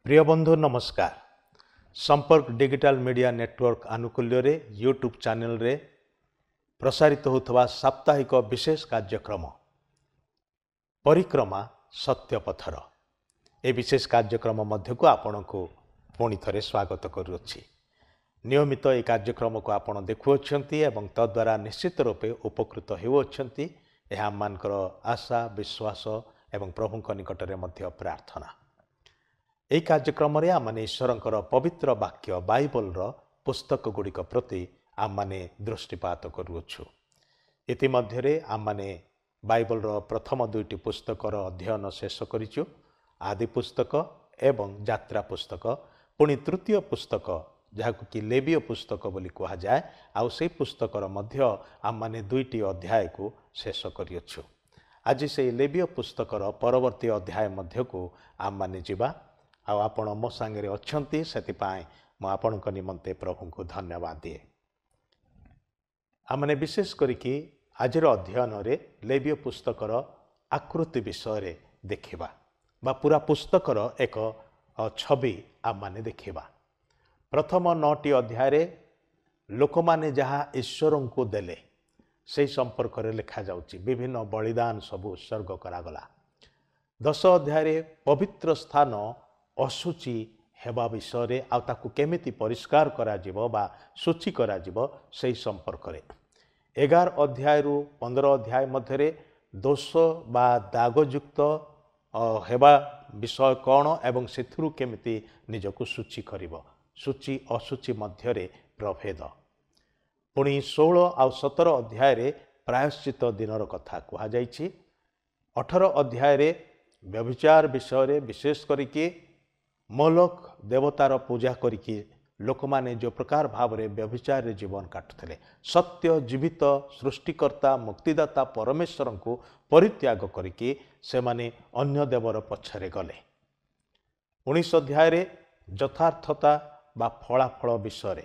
प्रिय बंधु नमस्कार। संपर्क डिजिटल मीडिया नेटवर्क आनुकूल्य रे यूट्यूब चैनल रे प्रसारित होता साप्ताहिक विशेष कार्यक्रम परिक्रमा सत्यपथर ए विशेष कार्यक्रम मध्य को आपण को पुणी थे स्वागत करुच्ची। नियमित ये कार्यक्रम को आपण देखुअछंती एवं तद्वारा निश्चित रूपे उपकृत होउछंती। यह आममानकर आशा विश्वास एवं प्रभुଙ୍କ निकटरे मध्य प्रार्थना। यह कार्यक्रम रे आमने ईश्वरंकर पवित्र वाक्य बाइबल पुस्तक गुड़िक प्रति आमने दृष्टिपात करुछु। इतिमध्यरे आमने बाइबल प्रथम दुईटी पुस्तकर अध्ययन शेष करिछु, आदि पुस्तक एवं यात्रा पुस्तक। पुणी तृतीय पुस्तक जहाकु कि लेवीय पुस्तक बोली कहा जाए, आउ से पुस्तकर मध्य आमने दुईटी अध्याय को शेष करिछु। आज से लेवीय पुस्तकर परवर्ती अध्याय मध्य को आमने जिबा। आउ आपण मो सांगे अच्छी से आपण निमंते प्रभु को धन्यवाद दिए। आमने विशेष करिकी आज अध्ययन रे लेवीय पुस्तकर आकृति विषय देखिबा बा पूरा पुस्तकर एक छवि आमने देखिबा। प्रथम 9टी अध्याय लोक माने जहाँ ईश्वर को देले से संपर्क रे लिखा जाउची। विभिन्न बलिदान सबू उत्सर्ग करागला। 10 अध्याय पवित्र स्थान अशुचि हेबा विषय आउ ताकू केमिति परिष्कार करा जिवो बा सूची करा जिवो से संपर्क रे। 11 अध्याय रु 15 अध्याय मध्यरे दोष बा दागयुक्त हेबा विषय कौन एवं सेथुरु केमिति निजको सूची करिवो, सूची असूची मध्यरे प्रभेद। पुणी 16 आउ 17 अध्याय रे प्रायश्चित दिनर कथा कहा जाइछि। 18 अध्याय रे व्यभिचार विषय रे विशेष करिके मोलक देवतार पूजा करिके लोक माने जो प्रकार भाव रे व्यभिचार रे जीवन काटुथिले, सत्य जीवित सृष्टिकर्ता मुक्तिदाता परमेश्वर को परित्याग करिके से माने अन्य देवर पछरे गले। 19 अध्याय रे यथार्थता बा फलाफल विषय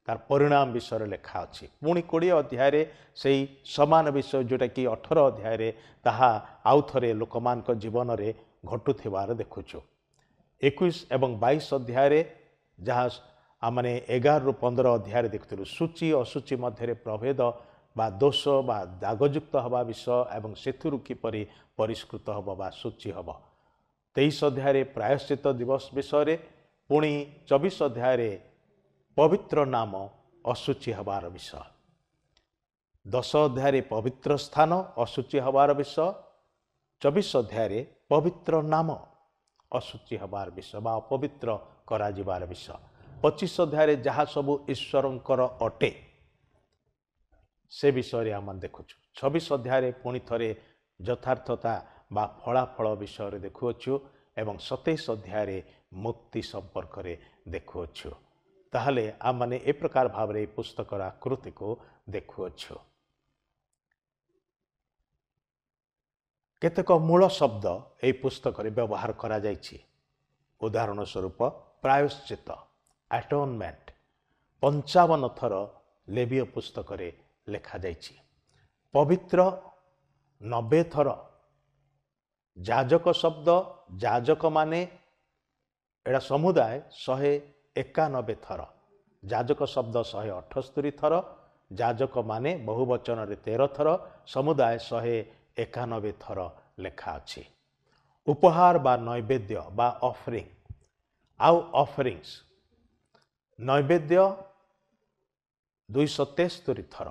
तार परिणाम विषय लिखा अच्छी। पुणी 20 अध्याय रे सेही समान विषय जोटा कि 18 अध्याय रे ताहा आउ थरे लोकमानक जीवन रे घटुथिबार देखुछु। 21 एवं 22 अध्याय रे जहाँ आमने 11 रु 15 अध्याय देखुथिलु सूची असूची मध्य प्रभेद बा दोष बा दागयुक्त हवा विषय एवं सेथुरु किपरि परिष्कृत हब बा सूची हब। 23 अध्याय रे प्रायश्चित दिवस विषय रे। पुणी 24 अध्याय रे पवित्र नाम असूची हबार विषय। 10 अध्याय रे पवित्र स्थान असूची हबार विषय। 24 अध्याय रे पवित्र नाम असूची हबार विषय बा अपवित्र करा जिबार विषय। 25 अध्याय रे जहाँ सबू ईश्वरंकर अटे से विषय रे आम देखुछु। 26 अध्याय रे पुणी थरे यथार्थता बा फलाफल विषय रे देखुअछु एवं 27 अध्याय रे मुक्ति संपर्क रे देखुअछु। ताहले आम माने ए प्रकार भाव रे पुस्तकर आकृति को देखुअछु। केतेक मूल शब्द ए पुस्तक रे व्यवहार करा जाइछि। उदाहरण स्वरूप प्रायश्चित एटोनमेंट 55 थर लेवीय पुस्तक रे लिखा जाइछि। पवित्र 90 थर। याजक शब्द याजक माने एड़ा समुदाय 191 थर। याजक शब्द 178 थर। याजक माने बहुवचन रे 13 थर। समुदाय 191 थर लेखा अछि। उपहार बा नैवेद्य बा ऑफरिंग आउ ऑफरिंग्स नैवेद्य 273 थर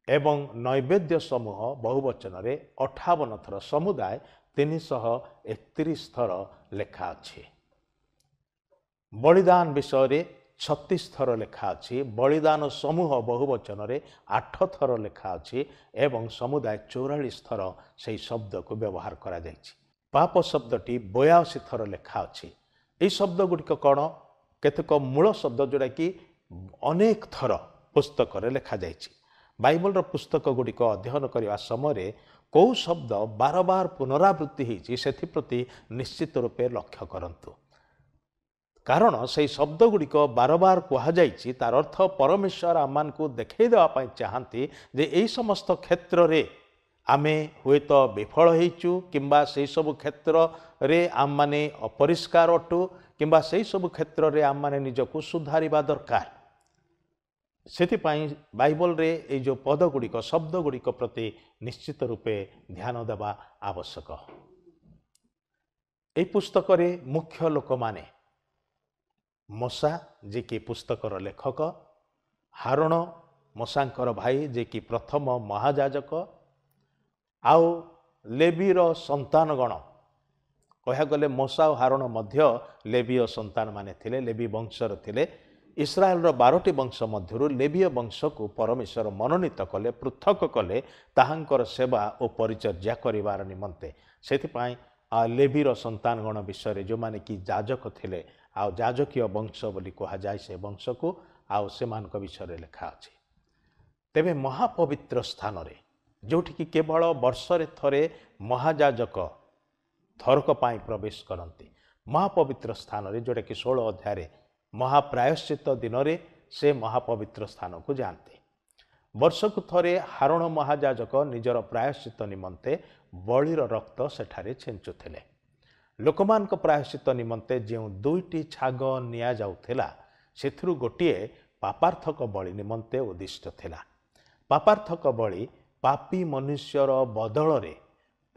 एवं नैवेद्य समूह बहुवचन रे 58 थर। समुदाय 331 थर लेखा अछि। बलिदान विषय रे 36 थर लेखा अछि। बलिदान समूह बहुवचन रे 8 थर लेखा अछि एवं समुदाय 44 थर से शब्द को व्यवहार करा जाइछि। पाप शब्दटी 82 थर लेखा अछि। ये शब्द गुड़िक कौन केतक मूल शब्द जोड़ा कि अनेक थर पुस्तक रे लेखा जाइछि। बाइबल पुस्तक गुड़िक अध्ययन करने समय कौ शब्द बार बार पुनरावृत्ति होइछि सेथिप्रति निश्चित रूपे लक्ष्य करंतु। कारण से शब्द गुड़िक बार बार कहुई तार अर्थ परमेश्वर आम को देखई देवाई चाहती जे यही समस्त क्षेत्र रे आमे हुए तो विफल होइचु किंबा से सब क्षेत्र रे आम माने अपरिष्कार अटु किंबा से सब क्षेत्र रे आम माने निजको सुधारिबा दरकार। सेथिपाई बाइबल रे ए जो पद गुड़िक शब्द गुड़िक प्रति निश्चित रूपे ध्यान देवा आवश्यक। ए पुस्तक रे मुख्य लोक माने मूसा जे कि पुस्तकर लेखक, हारण मूसांकर भाई जे कि प्रथम महायाजक, आउ लेवीर संतानगण कह गले मूसा और हारण मध्य लेवीय संतान माने थिले, लेवी वंशर थिले। इस्राएल 12टी वंश मध्यरु लेवीय वंश को परमेश्वर मनोनीत कले, पृथक कले ताहांकर सेवा और परिचर्या करिवार निमंते। सेथिपाई लेवीर संतानगण विषय जो माने कि याजक थिले आ याजकीय वंश बोली कहा जाए से वंश को आउ सेमानक विषय लिखा अछि। तेबे महापवित्र स्थान रे जोठी कि केवल वर्षरे थरे महायाजक थरक पाई प्रवेश करती, महापवित्र स्थान रे जोटा कि 16 अध्याय महाप्रायश्चित दिन रे से महापवित्र स्थान को जाते। वर्षकु थरे हारण महायाजक निजर प्रायश्चित निमंते बलिर रक्त सेठारे छेंचुथिले। लोकमान प्रायश्चित निमंते जो 2टी छाग निया जाउथिला सेथिरु गोटिए पापार्थक बलि निमंते उद्दिष्ट थिला। पापार्थक बलि पापी मनुष्यर बदल रे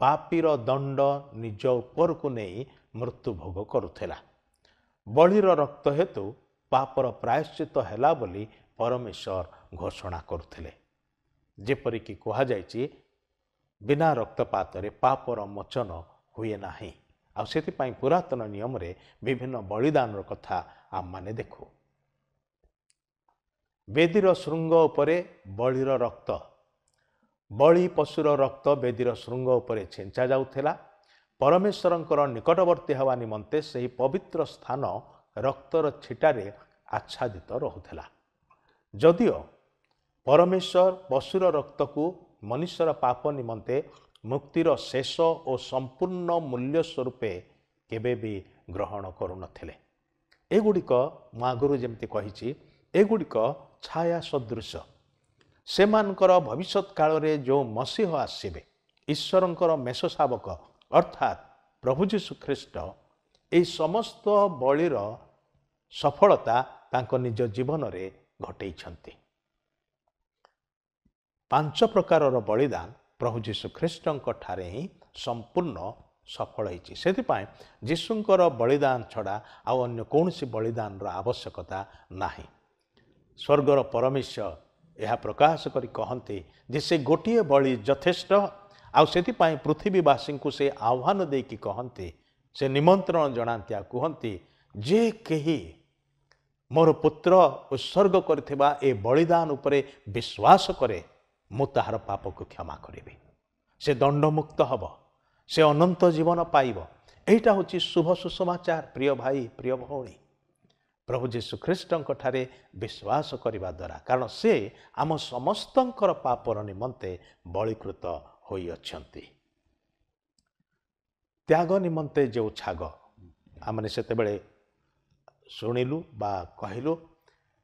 पापीर दंड निज उपर को नहीं मृत्यु भोग करुथिला। बलिर रक्त हेतु पापर प्रायश्चित हैला बोली परमेश्वर घोषणा करुथिले। जेपरिक कहा जायछि बिना रक्तपात रे पापर मोचन हुए नाही। आ सेतिपाई पुरातन नियम रे विभिन्न बलिदान कथा आम माने देखु। बेदीर श्रृंग उपरे बलिर रक्त, बलि पशुर रक्त बेदीर श्रृंग उपरे छेंचा जाउथिला। परमेश्वरंकर निकटवर्ती हवा निमंते सही पवित्र स्थान रक्तर छिटारे आच्छादित रहुथिला। जदिओ परमेश्वर पशुर रक्त को मनुष्यर पाप निमंते मुक्तिर शेष और संपूर्ण मूल्य स्वरूपे केबे भी ग्रहण करू नथिले। एगुड़िक आगुरु जेमती कहिछि एगुड़िक छाया सदृश सेमानकर भविष्यत काल रे जो मसीह आसीबे ईश्वरंकर मेष शावक अर्थात प्रभु जीशु ख्रीष्ट ए समस्त बलिर सफलता तांको निज जीवन रे घटैछंती। 5 प्रकारर बलिदान प्रभु जीशु ख्रीष्टंक ठारे ही संपूर्ण सफल होइछि। सेथिपाई जीशुंकर बलिदान छड़ा आउ अन्य कौनसी बलिदान रा आवश्यकता नाही। स्वर्गर परमेश्वर यह प्रकाश करी कहते जे से गोटिए बलि यथेष्ट आउ सेथिपाई पृथ्वीवासी को से आह्वान देकी कहते से निमंत्रण जनांतिया कहते जे केही मोर पुत्र उत्सर्ग करथिबा ए बलिदान उपरे विश्वास करे मु ताहार पाप को क्षमा करिबे, से दंडमुक्त हब, से अनंत जीवन पाइब। एटा होची शुभ सुसमाचार। प्रिय भाई प्रिय भौणी, प्रभु जीशु ख्रीष्टंक ठारे विश्वास करिबा द्वारा, कारण से आम समस्तंकर पापर निमंते बलिकृत होई अछंती। त्याग निमंते जो छाग आमने सेतेबेले शुणिलु बा कहिलु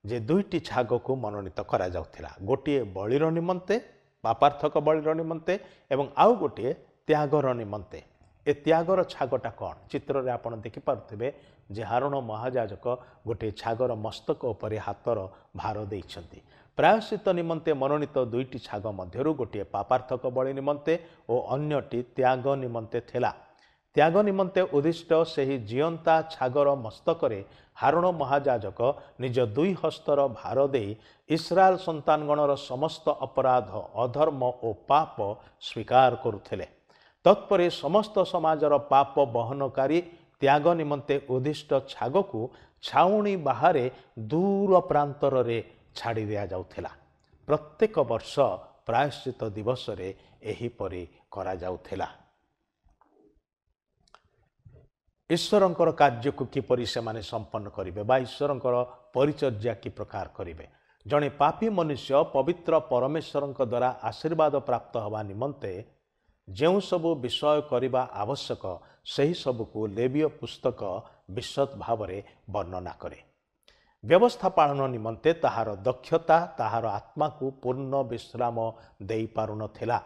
जे 2टी छाग को मनोनीत करा जाउथिला। गोटिए बलिर निमंते पापार्थक बलिर निमंते एवं आउ गोटिए त्यागर निमंते। ए त्यागर छागटा कौन चित्र रे आपण देखि पारुथिबे जे हारण महायाजक गोटे छागर मस्तक उपरे हातर भार देइछंती। प्रायश्चित निमंते मनोनीत 2टी छाग मध्यरु गोटिए पापार्थक बलि निमंते और अन्यटी त्याग निमंते थिला। त्याग निमंते उद्दिष्ट सेही जीवंता छागर मस्तकरे हारण महायाजक निज 2 हस्तर भार दे इस्राएल संतानगणर समस्त अपराध अधर्म और पाप स्वीकार करुथिले। तत्परे समस्त समाजर पाप बहनकारी त्याग निमंते उद्दिष्ट छाग को छाउणी बाहरे दूर प्रांतर रे छाड़ी दिया जाउथिला। प्रत्येक वर्ष प्रायश्चित दिवस रे एही परि करा जाउथिला। ईश्वरंकर कार्य को किपरि से माने संपन्न करिवे बा ईश्वरंकर परिचर्या कि प्रकार करिवे। जणे पापी मनुष्य पवित्र परमेश्वरंक द्वारा आशीर्वाद प्राप्त हवा निमंते जो सबु विषय करिबा आवश्यक सही सबु को लेवीय पुस्तक विशद भावरे वर्णना करे। व्यवस्था पालन निमंते ताहार दक्षता ताहार आत्मा को पूर्ण विश्राम देई पारुन थिला।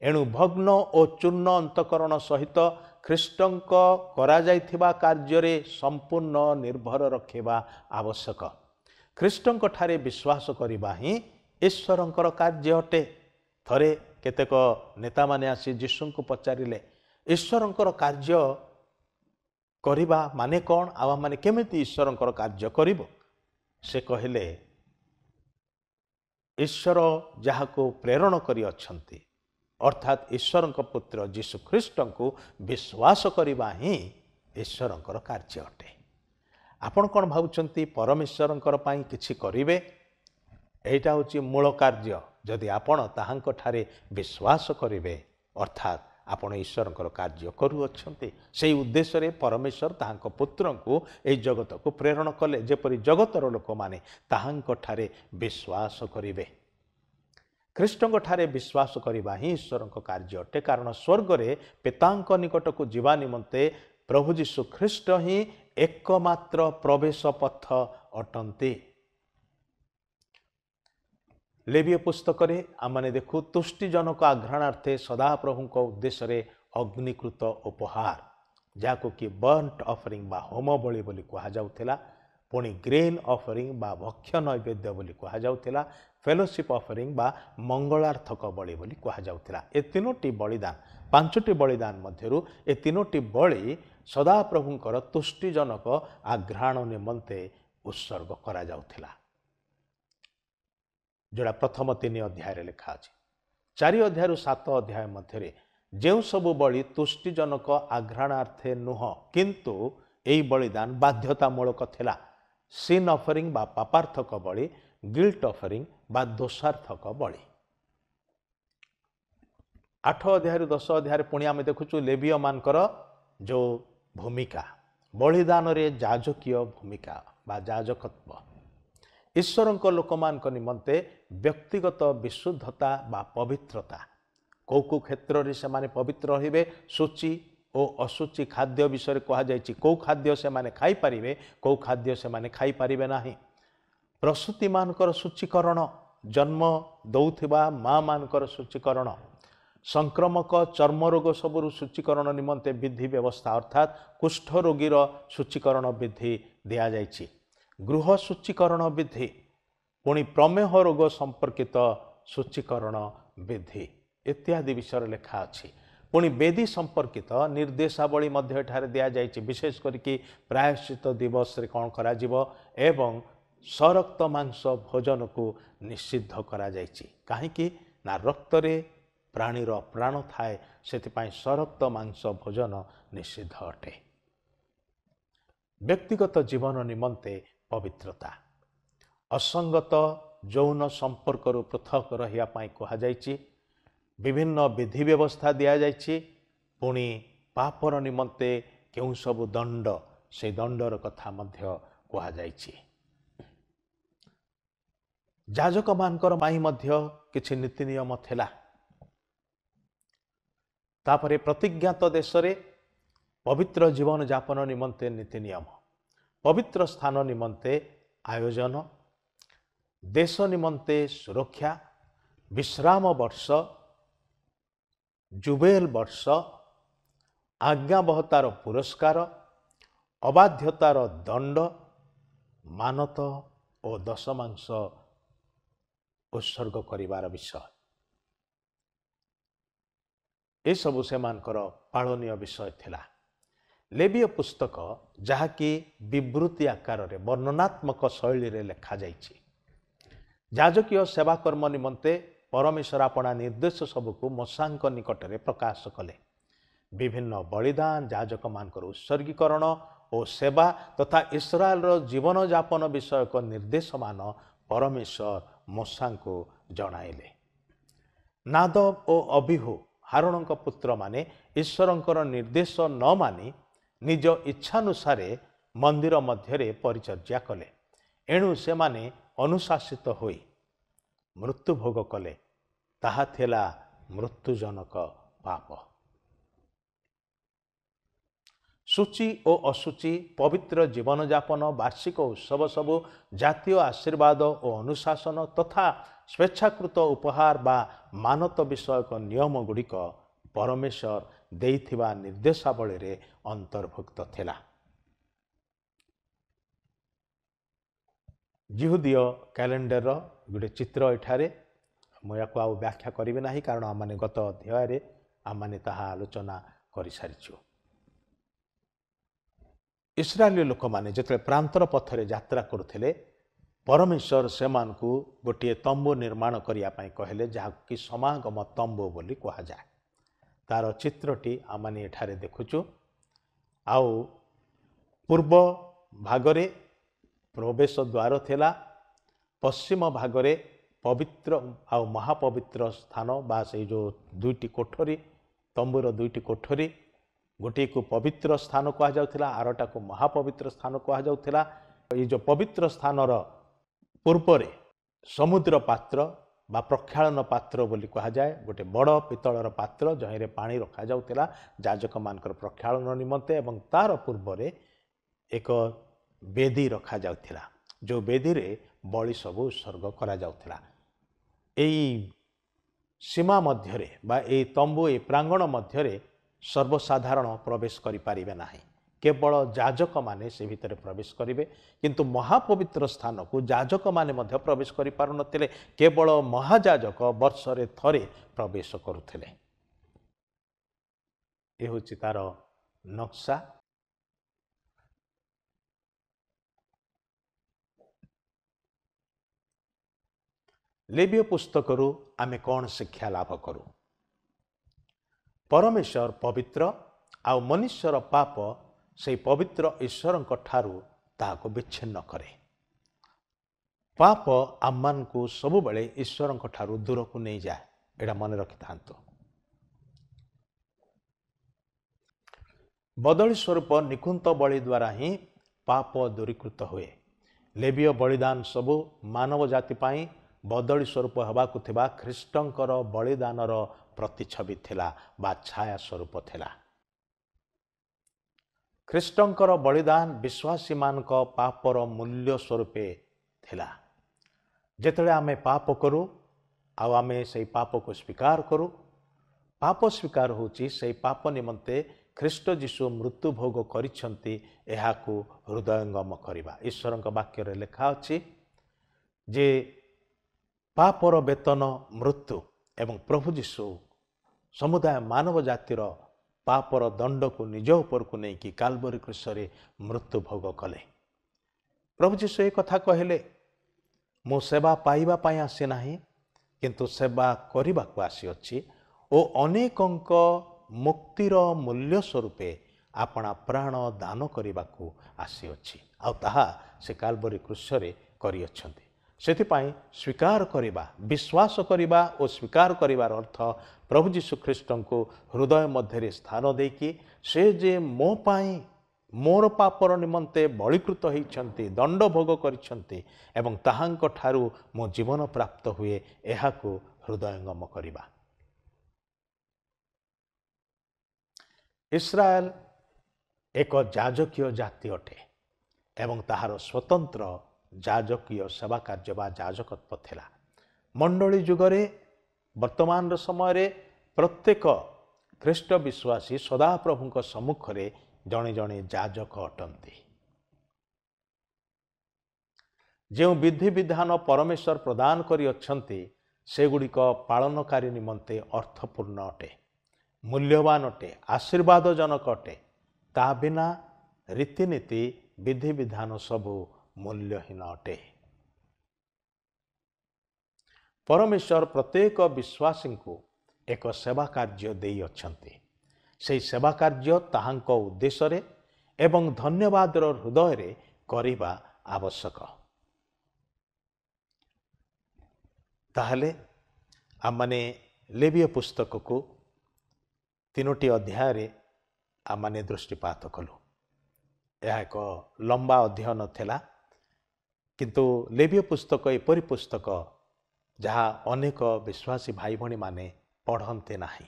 एणु भग्न और चूर्ण अंतकरण सहित ख्रीष्टंक कराଯାଇଥିବା କାର୍ଯ୍ୟରେ संपूर्ण निर्भर रखिबा आवश्यक। ख्रीष्टंक ठारे विश्वास करिबा ही ईश्वरंकर कार्य अटे। थरे केतेक नेता माने आसी यीशु को पचारिले ईश्वरंकर कार्य करिबा माने कौन आवा माने केमिति ईश्वरंकर कार्य करिबो। से कहिले ईश्वर जहाको प्रेरण करी अछंती अर्थात ईश्वरंक पुत्र यीशु ख्रीष्ट को विश्वास करिबा ही ईश्वरंकर कार्य अटे। आपण कौन भावुंट परमेश्वरंकर पाई किछि करिवे एटा होची मूल कार्य। जदि आपण ताहांक ठारे विश्वास करिवे अर्थात आपण ईश्वरंकर कार्य करूअछंती। सेही उद्देश्य रे परमेश्वर ताहांक पुत्र को एई जगत को प्रेरण कले जेपरि जगतर लोक माने ताहांक ठारे विश्वास करिवे। ख्रीष्टंक ठारे विश्वास करिबा ही ईश्वरंक कार्य अटे। कारण स्वर्ग रे पितांक निकट को जीवा निमंते प्रभु यीशु ख्रीष्ट ही एकमात्र प्रवेश पथ अटंती। लेवीय पुस्तक रे आमने देखु तुष्टिजनक आघ्राणार्थे सदाप्रभुक उद्देश्य रे अग्निकृत उपहार जाको कि बर्न्ट ऑफरिंग बा होम बलि बोली कहा जाउथिला, पुणी ग्रेन ऑफरिंग बा भक्ष्य नैवेद्य बोली कहा जाउथिला, फेलोशिप ऑफरिंग बा मंगलार्थक बलि बोली कहा जाउथिला। ए तीनोटी बलिदान पांचटी बलिदान मध्यरु ए तीनोटी बलि सदाप्रभुंकर तुष्टिजनक आघ्राण निमंते उत्सर्ग करा जाउथिला, जोड़ा प्रथम 3 अध्याय लिखा अछि। 4 अध्याय 7 अध्याय मध्य जो सबु बलि तुष्टिजनक आघ्राणार्थे नुह किंतु एई बलिदान बाध्यतामूलक थिला। सिन ऑफरिंग बा पापार्थक बलि, गिल्ट ऑफरिंग बा दोषार्थक बलि। 8 अध्याय 10 अध्याय पुणी आम देखुचु लेवीय मानकर जो भूमिका बलिदान रे याजकीय भूमिका बा याजकत्व ईश्वरंक लोकमान निमंते व्यक्तिगत विशुद्धता बा पवित्रता कौ कौ क्षेत्र रे से माने पवित्र रहिबे। सूची और असुचि खाद्य विषय कहा जायछि। कौ खाद्य से माने खाई परिबे, कौ खाद्य से माने खाई परिबे नाही। प्रसूति मानकर सूचीकरण, जन्म दौथिबा माँ मानकर सूचीकरण, संक्रमक चर्म रोग सबुरु सूचीकरण निमंते विधि व्यवस्था अर्थात कुष्ठ रोगीर सूचीकरण विधि दिया जायछि। गृह सूचीकरण विधि, पुणी प्रमेह रोग संपर्कित सूचीकरण विधि इत्यादि विषय लिखा अछि। पुणी वेदी संपर्कित निर्देशावली मध्य एठारे दिया जायछि। विशेष करके प्रायश्चित दिवस रे कौन करा जिवो एवं सरक्त मांस भोजन को निषिद्ध करा जायछि। काहेकि ना रक्त रे प्राणीर प्राण थाए, सेतिपाई सरक्त मांस भोजन निषिद्ध अटे। व्यक्तिगत जीवन निमंते पवित्रता, असंगत यौन संपर्क पृथक रहिया पाई कहा जायछि। विभिन्न विधि व्यवस्था दिया जायछि। पुणी पापर निमंते केउ सब दंड से दंडर कथा मध्य कहा जायछि। याजक मानकर माई मध्य किछि नीति नियम थिला। तापरे प्रतिज्ञात देश रे पवित्र जीवन यापन निमंते नीति नियम, पवित्र स्थान निमंते आयोजन, देश निमंते सुरक्षा, विश्राम वर्ष, जुबेल वर्ष, आज्ञाबहतार पुरस्कार, अबाध्यतार दंड, मानत और दशमांश उत्सर्ग करिवार विषय ए सबु से मानकर पालनीय विषय थिला। लेवीय पुस्तक जहाँकि विवृत्ति आकार रे वर्णनात्मक शैली रे लिखा जायछि। याजकीय सेवाकर्म निमंते परमेश्वर अपना निर्देश सबको मूसांक निकट रे प्रकाश कले। विभिन्न बलिदान, याजक मानकर उत्सर्गीकरण और सेवा तथा इस्राएल जीवन यापन विषयक निर्देश मान परमेश्वर मूसा को जणाइले। नादब और अबिहू हारोनक पुत्र माने ईश्वरंकर निर्देश न मानि निज इच्छानुसारे मंदिर मध्यरे परिचर्या कले। एणु से माने अनुशासित होई मृत्यु भोग कले। ताहा थिला मृत्युजनक पाप। सूची और असूची पवित्र जीवनयापन वार्षिक उत्सव सबु जातीय आशीर्वाद और अनुशासन तथा स्वेच्छाकृत उपहार बा मानत विषयक नियम गुड़िक परमेश्वर देइथिबा निर्देशावली रे अंतर्भुक्त थिला। जिहुदीय कैलेंडर गोटे चित्र एठारे मुझे आउ व्याख्या करी ना कारण आम गत अध्याय आम आलोचना कर सारी। इस्राएली लोक मैंने जिते प्रांतर पथरे यात्रा करुले परमेश्वर से गोटे तंबू निर्माण करने कहले जहाँकि समागम तंबू बोली कह जाए। तार चित्रटी आम एठारे देखुचु। आउ पूर्व भागरे प्रवेश द्वार थिला, पश्चिम भागरे पवित्र आउ महापवित्र स्थान बा से जो दुईटी कोठरी तंबूर दुईटी कोठरी गोटे को पवित्र स्थान कह जाउथिला आरटा को महापवित्र स्थान कह जाउथिला। ये जो पवित्र स्थानर पूर्वरे समुद्र पात्र बा प्रक्षालन पात्र बोली कह जाए गोटे बड़ पितलर पात्र जहीं पानी रखा जाउथिला याजक मानकर प्रक्षालन निमंते एवं तार पूर्वरे एक बेदी रखा जाउथिला जो बेदी रे बलि सब उत्सर्ग करा जाउथिला। एई सीमा मध्यरे बा ए तंबू ए प्रांगण मध्यरे सर्वसाधारण प्रवेश करि पारिबे नाही, केवल याजक माने से भितर प्रवेश करिवे। किंतु महापवित्र स्थान को याजक माने मध्य प्रवेश करि पारु नथिले, केवल महायाजक वर्षरे थरे प्रवेश करुथिले। ए होछि तार नक्शा। लेवीय पुस्तकरू आमे कौन शिक्षा लाभ करू? परमेश्वर पवित्र आउ मनुष्यर पाप से पवित्र ईश्वर ठारू ताको विच्छिन्न करे। पाप आम्मान को सबु बळे ईश्वर ठारू दूर को नहीं जाए, एड़ा मन रखि थांतो। बदली स्वरूप निकुंत बलि द्वारा ही पाप दूरीकृत हुए। लेवीय बलिदान सबु मानव जाति पाई बदली स्वरूप हवाकु थिबा ख्रीष्टंकर बलिदानर प्रतिछवि थिला बा छाया स्वरूप थिला। ख्रीष्टंकर बलिदान विश्वासी मानक पापर मूल्य स्वरूपे थिला। जेतले आमे पाप करू आउ आमे से पाप को स्वीकार करू, पाप स्वीकार होची से पाप निमंते ख्रीष्ट जीशु मृत्यु भोग करिछंती एहाकू हृदयंगम करिबा। ईश्वरक वाक्य रे लेखा अछि जे पापर वेतन मृत्यु एवं प्रभु जीशु समुदाय मानव जातिर पापर दंड को निज उपर को नहीं कि काल्वरी क्रूसरे मृत्यु भोग कले। प्रभु जीशु एक कथा कहले, मो सेवा पाइबा पाई आसी नाही किंतु सेवा करबा को आसी अछि ओ अनेकंक मुक्तिर मूल्य स्वरूपे आपणा प्राण दान करबा को आसी अछि। आ ताहा से काल्वरी क्रूसरे करि अछंती। सेथिपाई स्वीकार करिबा, विश्वास करिबा और स्वीकार करिबार अर्थ प्रभु जीशु ख्रीष्ट को हृदय मध्य स्थान देकी से जे मो पाई मोर पापर निमंते बलिकृत होइछंती, दंड भोग करिछंती एवं ताहांक ठारू मो जीवन प्राप्त हुए, एहाकू हृदयंगम करिबा। इस्राएल एक याजकीय जाति अटे एवं ताहार स्वतंत्र याजकीय सेवा कार्य बा याजकत्व थिला। मंडली जुगरे वर्तमान समय प्रत्येक ख्रीष्ट विश्वासी सदा प्रभु सम्मुख रे जणे जणे याजक अटंती। जो विधि विधान परमेश्वर प्रदान करि अछंती सेगुड़िक पालनकारी निमंते अर्थपूर्ण अटे, मूल्यवान अटे, आशीर्वादजनक अटे। ता बिना रीतिनीति विधि विधान सबु मूल्यहीन अटे। परमेश्वर प्रत्येक विश्वासी को एक सेवा कार्य देई अछंती। से सेवा कार्य ताहांक उद्देश्य रे एवं धन्यवाद हृदय रे करिबा आवश्यक। ताहले आमने लेवीय पुस्तक को 3टी अध्याय रे आमने दृष्टिपात कलु। यह एक लंबा अध्ययन थिला किंतु लेवीय पुस्तक एपरी पुस्तक जहाँ अनेक विश्वासी भाई भणी माने पढ़ते नाही।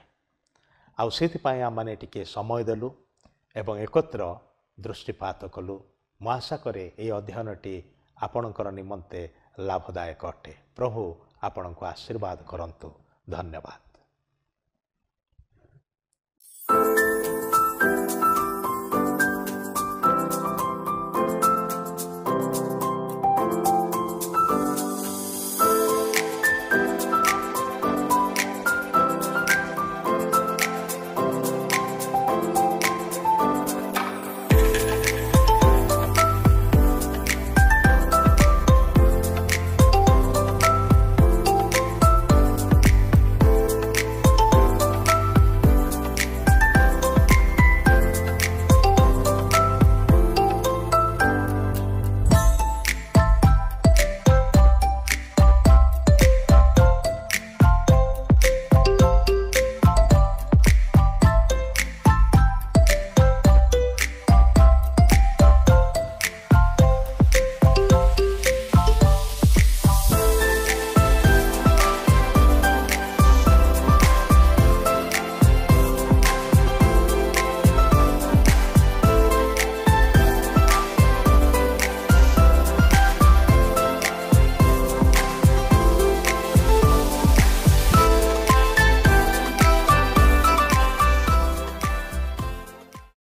आउ सेथिपाई आमने टिके समय देलु ଏବଂ ଏକତ୍ର ଦୃଷ୍ଟିପାତ କଲୁ। ମୁଁ ଆଶା କରେ ଏହି ଅଧ୍ୟୟନଟି ଆପଣଙ୍କର ନିମନ୍ତେ ଲାଭଦାୟକ ଅଟେ। ପ୍ରଭୁ ଆପଣଙ୍କୁ ଆଶୀର୍ବାଦ କରନ୍ତୁ। ଧନ୍ୟବାଦ।